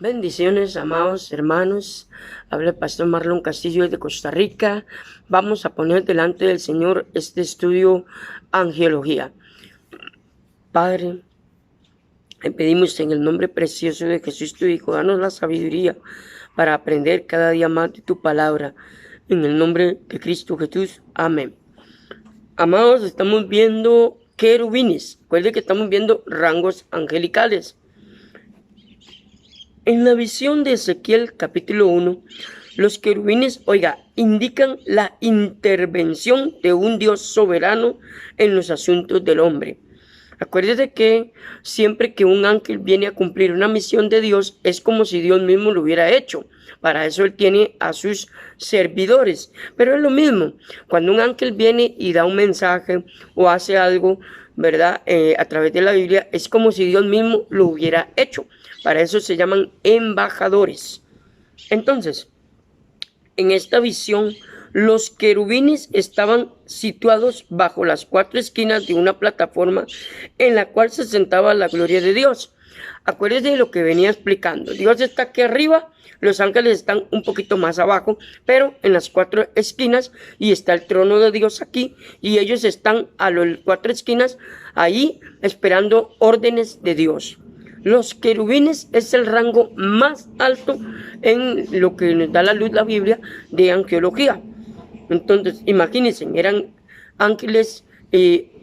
Bendiciones, amados hermanos. Habla el pastor Marlon Castillo de Costa Rica. Vamos a poner delante del Señor este estudio Angelología. Padre, le pedimos en el nombre precioso de Jesús tu Hijo, danos la sabiduría para aprender cada día más de tu palabra. En el nombre de Cristo Jesús. Amén. Amados, estamos viendo querubines. Recuerden que estamos viendo rangos angelicales. En la visión de Ezequiel capítulo 1, los querubines, indican la intervención de un Dios soberano en los asuntos del hombre. Acuérdate que siempre que un ángel viene a cumplir una misión de Dios, es como si Dios mismo lo hubiera hecho. Para eso Él tiene a sus servidores. Pero es lo mismo, cuando un ángel viene y da un mensaje o hace algo, ¿verdad? A través de la Biblia, es como si Dios mismo lo hubiera hecho. Para eso se llaman embajadores. Entonces, en esta visión, los querubines estaban situados bajo las 4 esquinas de una plataforma en la cual se sentaba la gloria de Dios. Acuérdense de lo que venía explicando. Dios está aquí arriba, los ángeles están un poquito más abajo, pero en las 4 esquinas, y está el trono de Dios aquí, y ellos están a las 4 esquinas ahí esperando órdenes de Dios. Los querubines es el rango más alto en lo que nos da la luz la Biblia de angelología. Entonces, imagínense, eran ángeles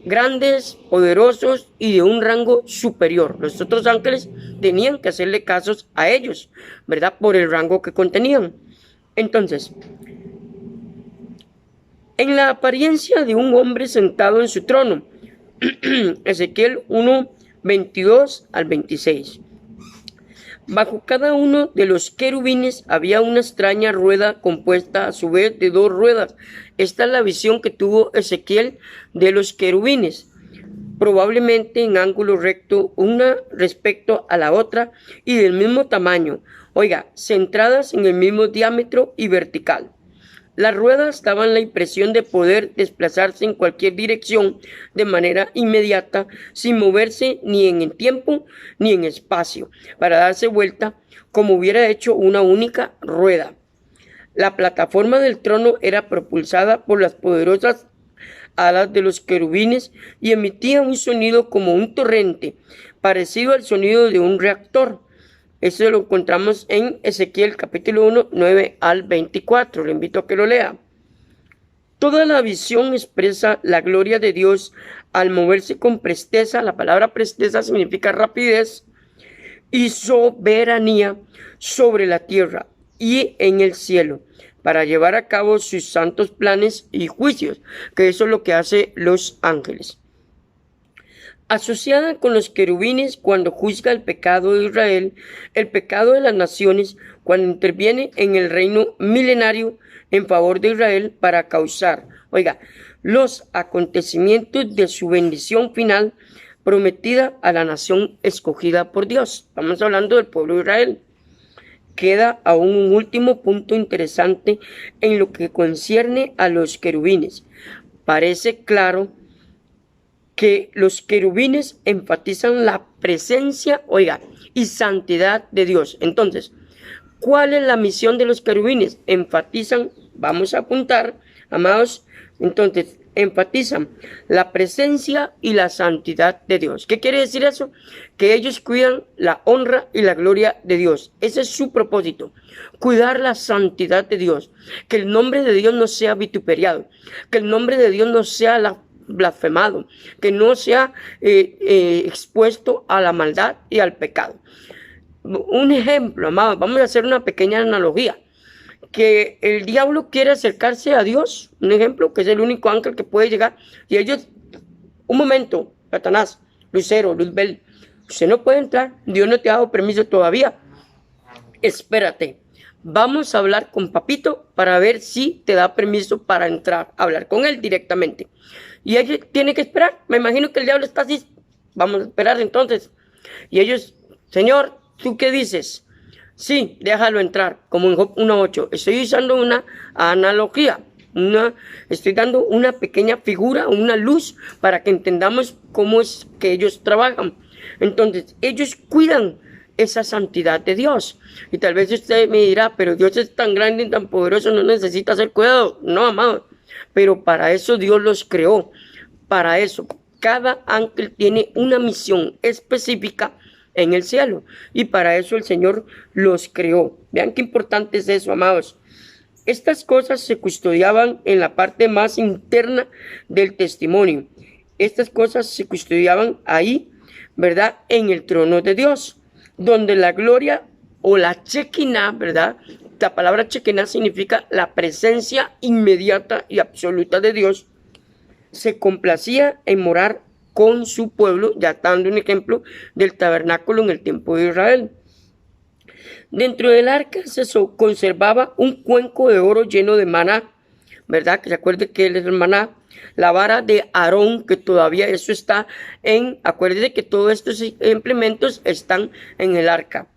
grandes, poderosos y de un rango superior. Los otros ángeles tenían que hacerle casos a ellos, ¿verdad? Por el rango que contenían. Entonces, en la apariencia de un hombre sentado en su trono, Ezequiel 1:22 al 26. Bajo cada uno de los querubines había una extraña rueda compuesta a su vez de 2 ruedas. Esta es la visión que tuvo Ezequiel de los querubines, probablemente en ángulo recto una respecto a la otra y del mismo tamaño, centradas en el mismo diámetro y vertical. Las ruedas daban la impresión de poder desplazarse en cualquier dirección de manera inmediata, sin moverse ni en el tiempo ni en espacio, para darse vuelta como hubiera hecho una única rueda. La plataforma del trono era propulsada por las poderosas alas de los querubines y emitía un sonido como un torrente, parecido al sonido de un reactor. Eso lo encontramos en Ezequiel capítulo 1, 9 al 24. Le invito a que lo lea. Toda la visión expresa la gloria de Dios al moverse con presteza. La palabra presteza significa rapidez y soberanía sobre la tierra y en el cielo, para llevar a cabo sus santos planes y juicios, que eso es lo que hacen los ángeles. Asociada con los querubines cuando juzga el pecado de Israel, el pecado de las naciones, cuando interviene en el reino milenario en favor de Israel para causar, los acontecimientos de su bendición final prometida a la nación escogida por Dios. Estamos hablando del pueblo de Israel. Queda aún un último punto interesante en lo que concierne a los querubines. Parece claro que los querubines enfatizan la presencia, y santidad de Dios. Entonces, ¿cuál es la misión de los querubines? Enfatizan, vamos a apuntar, amados, entonces, enfatizan la presencia y la santidad de Dios. ¿Qué quiere decir eso? Que ellos cuidan la honra y la gloria de Dios. Ese es su propósito, cuidar la santidad de Dios. Que el nombre de Dios no sea vituperiado, que el nombre de Dios no sea blasfemado, que no sea expuesto a la maldad y al pecado. Un ejemplo, amados, vamos a hacer una pequeña analogía. Que el diablo quiere acercarse a Dios, un ejemplo, que es el único ángel que puede llegar, y ellos, un momento, Satanás, Lucero, Luzbel, usted no puede entrar, Dios no te ha dado permiso todavía, espérate, vamos a hablar con papito para ver si te da permiso para entrar, a hablar con él directamente. Y ellos tienen que esperar, me imagino que el diablo está así, vamos a esperar entonces. Y ellos, Señor, ¿tú qué dices? Sí, déjalo entrar, como en Job 1:8. Estoy usando una analogía, estoy dando una pequeña figura, una luz, para que entendamos cómo es que ellos trabajan. Entonces, ellos cuidan esa santidad de Dios. Y tal vez usted me dirá, pero Dios es tan grande y tan poderoso, no necesita ser cuidado. No, amado, pero para eso Dios los creó. Para eso, cada ángel tiene una misión específica en el cielo. Y para eso el Señor los creó. Vean qué importante es eso, amados. Estas cosas se custodiaban en la parte más interna del testimonio. Estas cosas se custodiaban ahí, ¿verdad? En el trono de Dios, donde la gloria o la Shekinah, ¿verdad? La palabra Shekinah significa la presencia inmediata y absoluta de Dios. Se complacía en morar con su pueblo, ya dando un ejemplo del tabernáculo en el tiempo de Israel. Dentro del arca se conservaba un cuenco de oro lleno de maná, ¿verdad? Que se acuerde que él es el maná. La vara de Aarón, que todavía eso está acuérdese que todos estos implementos están en el arca,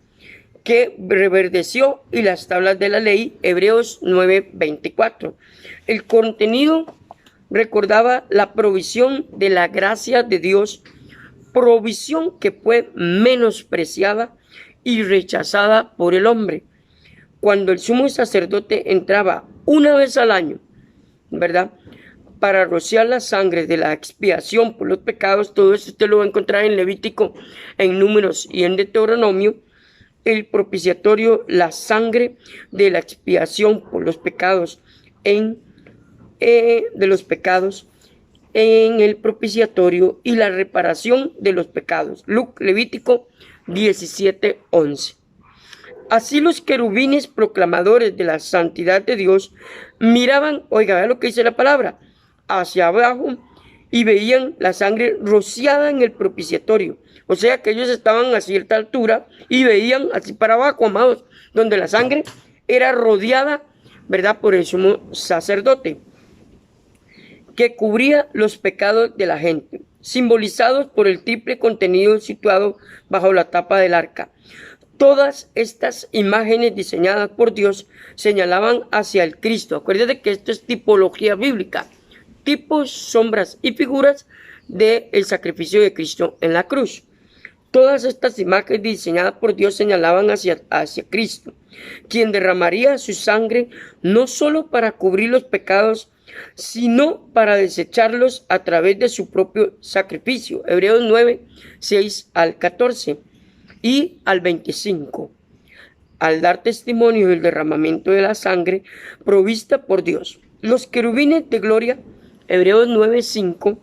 que reverdeció, y las tablas de la ley, Hebreos 9:24. El contenido recordaba la provisión de la gracia de Dios, provisión que fue menospreciada y rechazada por el hombre. Cuando el sumo sacerdote entraba una vez al año, ¿verdad?, para rociar la sangre de la expiación por los pecados, todo eso usted lo va a encontrar en Levítico, en Números y en Deuteronomio. El propiciatorio, la sangre de la expiación por los pecados en el propiciatorio, y la reparación de los pecados. Levítico 17:11. Así los querubines proclamadores de la santidad de Dios miraban, oiga, vea lo que dice la palabra, hacia abajo, y veían la sangre rociada en el propiciatorio. O sea que ellos estaban a cierta altura y veían así para abajo, amados, donde la sangre era rodeada, ¿verdad?, por el sumo sacerdote, que cubría los pecados de la gente, simbolizados por el triple contenido situado bajo la tapa del arca. Todas estas imágenes diseñadas por Dios señalaban hacia el Cristo. Acuérdense que esto es tipología bíblica, tipos, sombras y figuras del sacrificio de Cristo en la cruz. Todas estas imágenes diseñadas por Dios señalaban hacia Cristo, quien derramaría su sangre no solo para cubrir los pecados, sino para desecharlos a través de su propio sacrificio. Hebreos 9:6-14 y al 25. Al dar testimonio del derramamiento de la sangre provista por Dios, los querubines de gloria, Hebreos 9:5,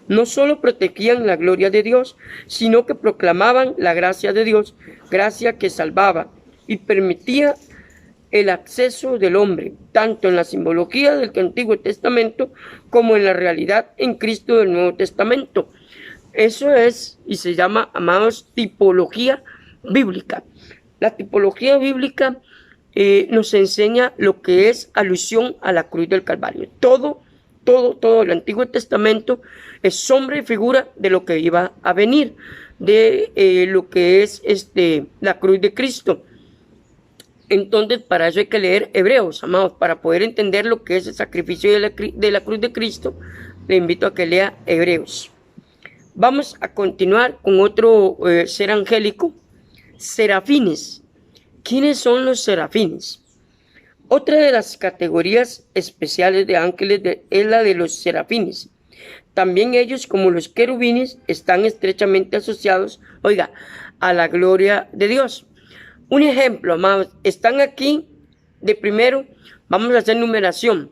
no solo protegían la gloria de Dios, sino que proclamaban la gracia de Dios, gracia que salvaba y permitía el acceso del hombre, tanto en la simbología del Antiguo Testamento como en la realidad en Cristo del Nuevo Testamento. Eso es, y se llama, amados, tipología bíblica. La tipología bíblica nos enseña lo que es alusión a la cruz del Calvario. Todo el Antiguo Testamento es sombra y figura de lo que iba a venir, de lo que es la cruz de Cristo. Entonces, para eso hay que leer Hebreos, amados, para poder entender lo que es el sacrificio de la cruz de Cristo. Le invito a que lea Hebreos. Vamos a continuar con otro ser angélico, serafines. ¿Quiénes son los serafines? Otra de las categorías especiales de ángeles es la de los serafines. También ellos, como los querubines, están estrechamente asociados, oiga, a la gloria de Dios. Un ejemplo, amados, están aquí de primero, vamos a hacer numeración.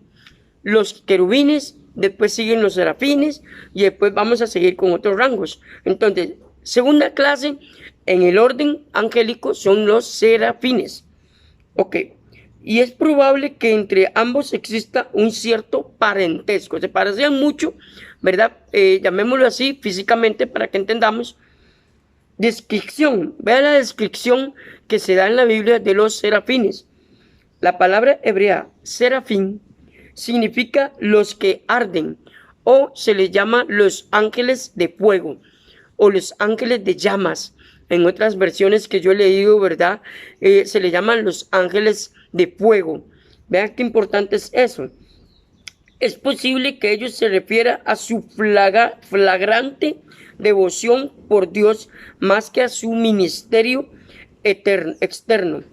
Los querubines, después siguen los serafines y después vamos a seguir con otros rangos. Entonces, segunda clase, en el orden angélico, son los serafines. Ok, y es probable que entre ambos exista un cierto parentesco. Se parecían mucho, ¿verdad? Llamémoslo así físicamente para que entendamos. Descripción, vea la descripción que se da en la Biblia de los serafines. La palabra hebrea serafín significa los que arden, o se les llama los ángeles de fuego o los ángeles de llamas. En otras versiones que yo he leído, ¿verdad? Se le llaman los ángeles de fuego. Vean qué importante es eso. Es posible que ellos se refiera a su flagrante devoción por Dios más que a su ministerio externo.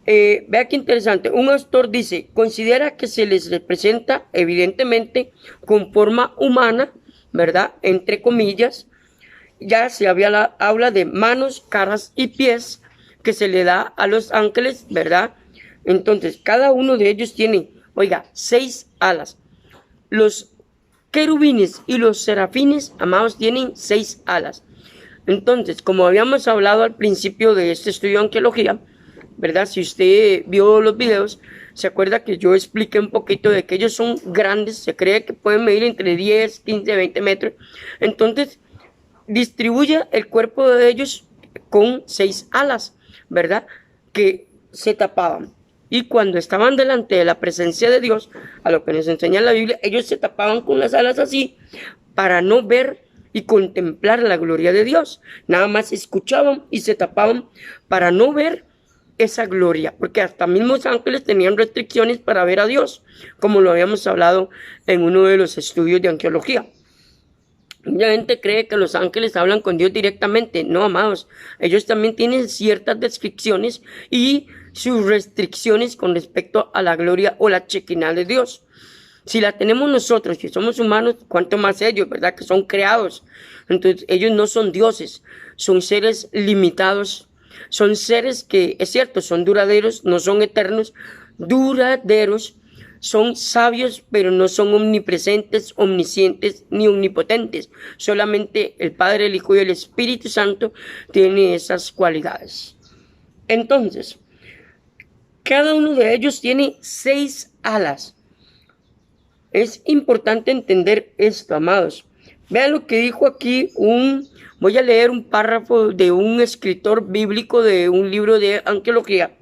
Vea qué interesante. Un autor dice, considera que se les representa evidentemente con forma humana, ¿verdad? Entre comillas, ya se habla de manos, caras y pies que se le da a los ángeles, ¿verdad? Entonces, cada uno de ellos tiene, oiga, 6 alas. Los querubines y los serafines, amados, tienen 6 alas. Entonces, como habíamos hablado al principio de este estudio de arqueología, ¿verdad? Si usted vio los videos, se acuerda que yo expliqué un poquito de que ellos son grandes, se cree que pueden medir entre 10, 15, 20 metros. Entonces, distribuye el cuerpo de ellos con 6 alas, ¿verdad? Que se tapaban. Y cuando estaban delante de la presencia de Dios, a lo que nos enseña la Biblia, ellos se tapaban con las alas así para no ver y contemplar la gloria de Dios. Nada más escuchaban y se tapaban para no ver esa gloria, porque hasta mismos ángeles tenían restricciones para ver a Dios, como lo habíamos hablado en uno de los estudios de arqueología. Mucha gente cree que los ángeles hablan con Dios directamente. No, amados, ellos también tienen ciertas descripciones y sus restricciones con respecto a la gloria o la chequina de Dios. Si la tenemos nosotros, que somos humanos, cuánto más ellos, ¿verdad? Que son creados. Entonces, ellos no son dioses, son seres limitados, son seres que, es cierto, son duraderos, no son eternos, duraderos, son sabios, pero no son omnipresentes, omniscientes ni omnipotentes. Solamente el Padre, el Hijo y el Espíritu Santo tienen esas cualidades. Entonces, cada uno de ellos tiene 6 alas. Es importante entender esto, amados. Vean lo que dijo aquí voy a leer un párrafo de un escritor bíblico de un libro de arqueología.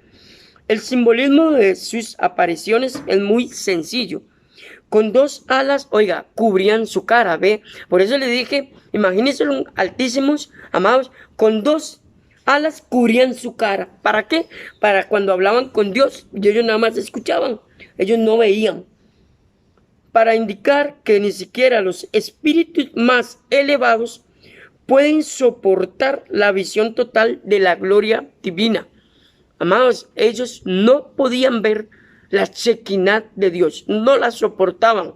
El simbolismo de sus apariciones es muy sencillo. Con 2 alas, oiga, cubrían su cara, ¿ve? Por eso le dije, imagínense altísimos, amados, con 2 alas cubrían su cara. ¿Para qué? Para cuando hablaban con Dios, y ellos nada más escuchaban, ellos no veían. Para indicar que ni siquiera los espíritus más elevados pueden soportar la visión total de la gloria divina. Amados, ellos no podían ver la chequinat de Dios, no la soportaban.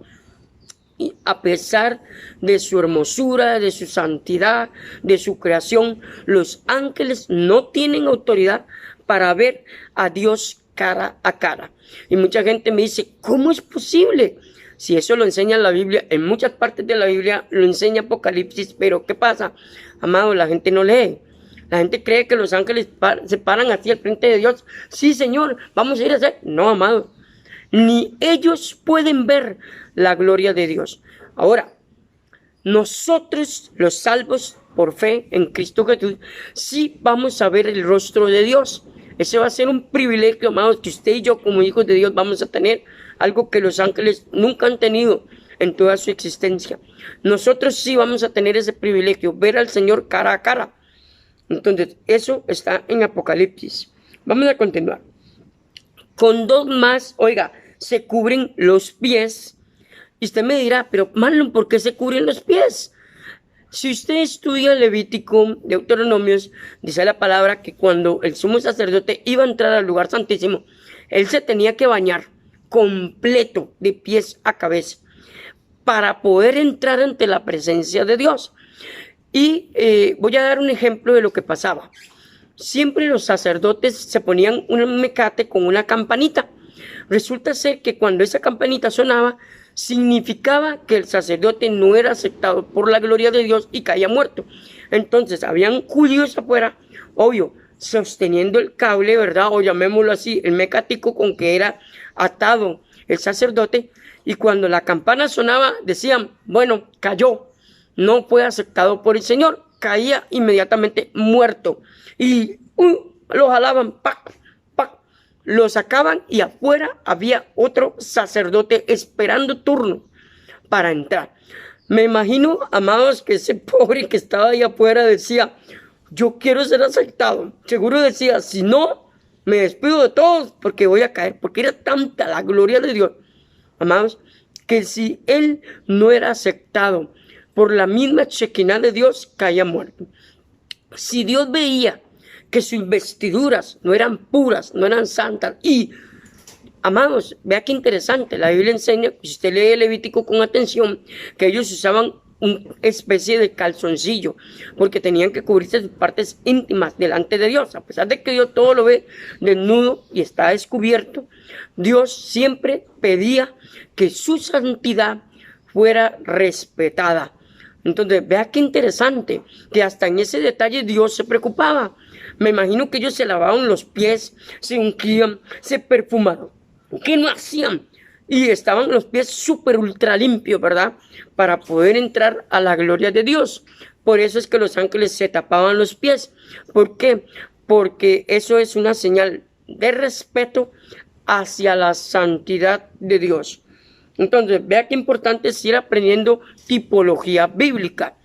Y a pesar de su hermosura, de su santidad, de su creación, los ángeles no tienen autoridad para ver a Dios cara a cara. Y mucha gente me dice, ¿cómo es posible? Si eso lo enseña la Biblia, en muchas partes de la Biblia lo enseña Apocalipsis, pero ¿qué pasa? Amado, la gente no lee. La gente cree que los ángeles se paran así al frente de Dios. Sí, Señor, vamos a ir a hacer. No, amado. Ni ellos pueden ver la gloria de Dios. Ahora, nosotros, los salvos por fe en Cristo Jesús, sí vamos a ver el rostro de Dios. Ese va a ser un privilegio, amados, que usted y yo como hijos de Dios vamos a tener. Algo que los ángeles nunca han tenido en toda su existencia. Nosotros sí vamos a tener ese privilegio, ver al Señor cara a cara. Entonces, eso está en Apocalipsis. Vamos a continuar. Con 2 más, oiga, se cubren los pies. Y usted me dirá, pero Marlon, ¿por qué se cubren los pies? Si usted estudia Levítico, Deuteronomios, dice la palabra que cuando el sumo sacerdote iba a entrar al lugar santísimo, él se tenía que bañar completo de pies a cabeza para poder entrar ante la presencia de Dios. Y voy a dar un ejemplo de lo que pasaba. Siempre los sacerdotes se ponían un mecate con una campanita. Resulta ser que cuando esa campanita sonaba, significaba que el sacerdote no era aceptado por la gloria de Dios y caía muerto. Entonces, habían judíos afuera, obvio, sosteniendo el cable, ¿verdad? O llamémoslo así, el mecático con que era atado el sacerdote. Y cuando la campana sonaba, decían, bueno, cayó, no fue aceptado por el Señor, caía inmediatamente muerto. Y lo jalaban, ¡pac! Lo sacaban y afuera había otro sacerdote esperando turno para entrar. Me imagino, amados, que ese pobre que estaba ahí afuera decía, yo quiero ser aceptado. Seguro decía, si no, me despido de todos porque voy a caer. Porque era tanta la gloria de Dios, amados, que si él no era aceptado por la misma chequina de Dios, caía muerto. Si Dios veía que sus vestiduras no eran puras, no eran santas. Y, amados, vea qué interesante, la Biblia enseña, si usted lee Levítico con atención, que ellos usaban una especie de calzoncillo, porque tenían que cubrirse sus partes íntimas delante de Dios. A pesar de que Dios todo lo ve desnudo y está descubierto, Dios siempre pedía que su santidad fuera respetada. Entonces, vea qué interesante, que hasta en ese detalle Dios se preocupaba. Me imagino que ellos se lavaban los pies, se ungían, se perfumaban. ¿Qué no hacían? Y estaban los pies súper ultra limpios, ¿verdad? Para poder entrar a la gloria de Dios. Por eso es que los ángeles se tapaban los pies. ¿Por qué? Porque eso es una señal de respeto hacia la santidad de Dios. Entonces, vea qué importante es ir aprendiendo tipología bíblica.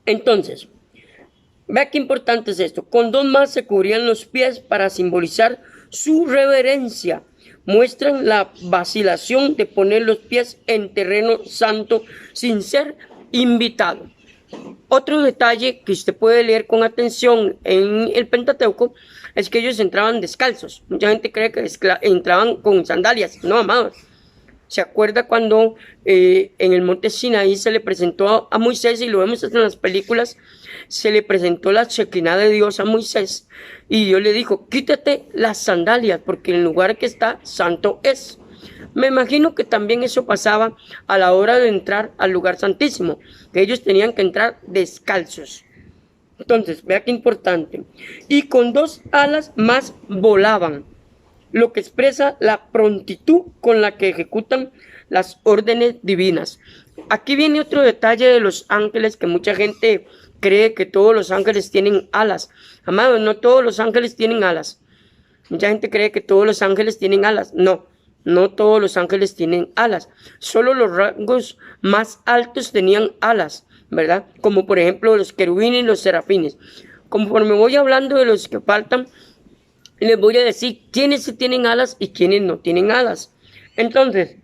Entonces, vea qué importante es esto. Con dos más se cubrían los pies para simbolizar su reverencia. Muestran la vacilación de poner los pies en terreno santo sin ser invitado. Otro detalle que usted puede leer con atención en el Pentateuco es que ellos entraban descalzos. Mucha gente cree que entraban con sandalias. No, amados. ¿Se acuerda cuando en el monte Sinaí se le presentó a Moisés, y lo vemos en las películas, se le presentó la Shekinah de Dios a Moisés, y Dios le dijo, quítate las sandalias, porque el lugar que está santo es. Me imagino que también eso pasaba a la hora de entrar al lugar santísimo, que ellos tenían que entrar descalzos. Entonces, vea qué importante. Y con dos alas más volaban, lo que expresa la prontitud con la que ejecutan las órdenes divinas. Aquí viene otro detalle de los ángeles, que mucha gente cree que todos los ángeles tienen alas. Amados, no todos los ángeles tienen alas. Mucha gente cree que todos los ángeles tienen alas. No, no todos los ángeles tienen alas. Solo los rangos más altos tenían alas, ¿verdad? Como por ejemplo los querubines y los serafines. Conforme voy hablando de los que faltan, les voy a decir quiénes sí tienen alas y quiénes no tienen alas. Entonces,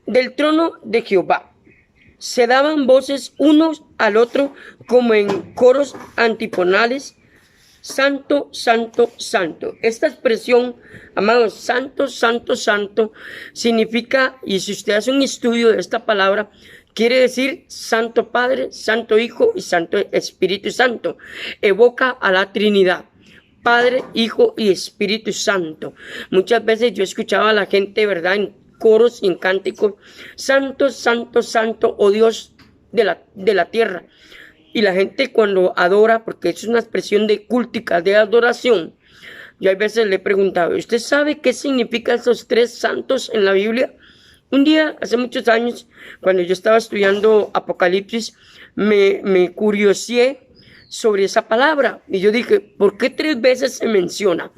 del trono de Jehová se daban voces unos al otro como en coros antifonales. Santo, santo, santo. Esta expresión, amados, santo, santo, santo, significa, y si usted hace un estudio de esta palabra, quiere decir Santo Padre, Santo Hijo y Santo Espíritu Santo. Evoca a la Trinidad. Padre, Hijo y Espíritu Santo. Muchas veces yo escuchaba a la gente, ¿verdad?, en coros y en cánticos, Santo, Santo, Santo, oh Dios de la tierra. Y la gente cuando adora, porque es una expresión de cúltica, de adoración, yo a veces le he preguntado, ¿usted sabe qué significan esos tres santos en la Biblia? Un día, hace muchos años, cuando yo estaba estudiando Apocalipsis, me curioseé sobre esa palabra, y yo dije, ¿por qué tres veces se menciona?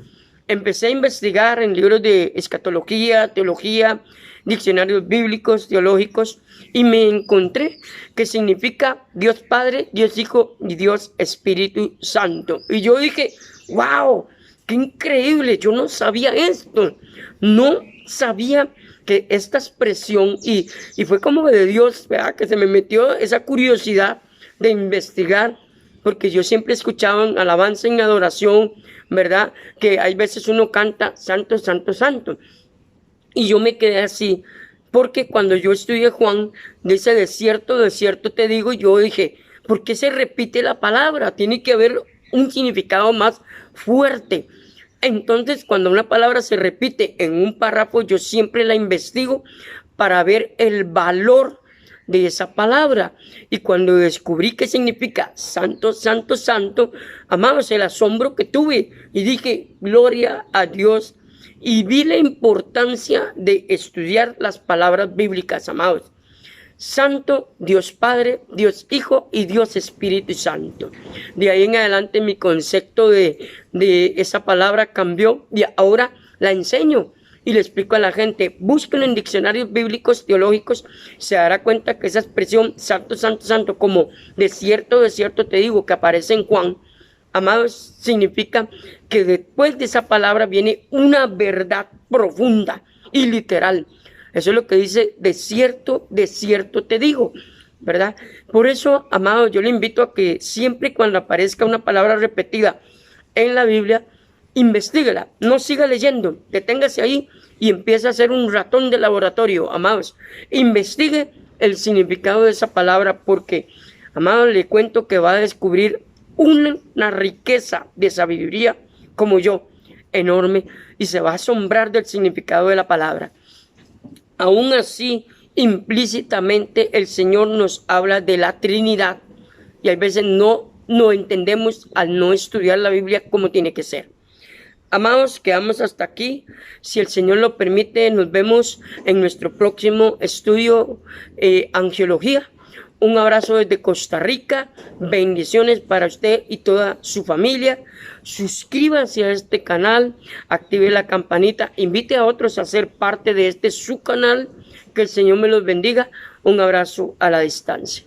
Empecé a investigar en libros de escatología, teología, diccionarios bíblicos, teológicos, y me encontré que significa Dios Padre, Dios Hijo y Dios Espíritu Santo. Y yo dije, wow, qué increíble, yo no sabía esto, no sabía que esta expresión, y fue como de Dios, ¿verdad?, que se me metió esa curiosidad de investigar, porque yo siempre escuchaba en alabanza, en adoración, ¿verdad?, que hay veces uno canta Santo, Santo, Santo. Y yo me quedé así, porque cuando yo estudié Juan, dice desierto, desierto te digo, yo dije, ¿por qué se repite la palabra? Tiene que haber un significado más fuerte. Entonces, cuando una palabra se repite en un párrafo, yo siempre la investigo para ver el valor de esa palabra. Y cuando descubrí qué significa santo, santo, santo, amados, el asombro que tuve, y dije, gloria a Dios, y vi la importancia de estudiar las palabras bíblicas, amados. Santo, Dios Padre, Dios Hijo y Dios Espíritu Santo. De ahí en adelante mi concepto de esa palabra cambió, y ahora la enseño y le explico a la gente. Búsquenlo en diccionarios bíblicos, teológicos, se dará cuenta que esa expresión santo, santo, santo, como desierto, desierto te digo, que aparece en Juan, amados, significa que después de esa palabra viene una verdad profunda y literal. Eso es lo que dice desierto, desierto te digo. ¿verdad? Por eso, amados, yo le invito a que siempre y cuando aparezca una palabra repetida en la Biblia, investíguela, no siga leyendo, deténgase ahí y empiece a hacer un ratón de laboratorio, amados. Investigue el significado de esa palabra porque, amados, le cuento que va a descubrir una riqueza de sabiduría como yo, enorme, y se va a asombrar del significado de la palabra. Aún así, implícitamente el Señor nos habla de la Trinidad y a veces no entendemos al no estudiar la Biblia como tiene que ser. Amados, quedamos hasta aquí. Si el Señor lo permite, nos vemos en nuestro próximo estudio Angiología. Un abrazo desde Costa Rica. Bendiciones para usted y toda su familia. Suscríbase a este canal, active la campanita, invite a otros a ser parte de este su canal. Que el Señor me los bendiga. Un abrazo a la distancia.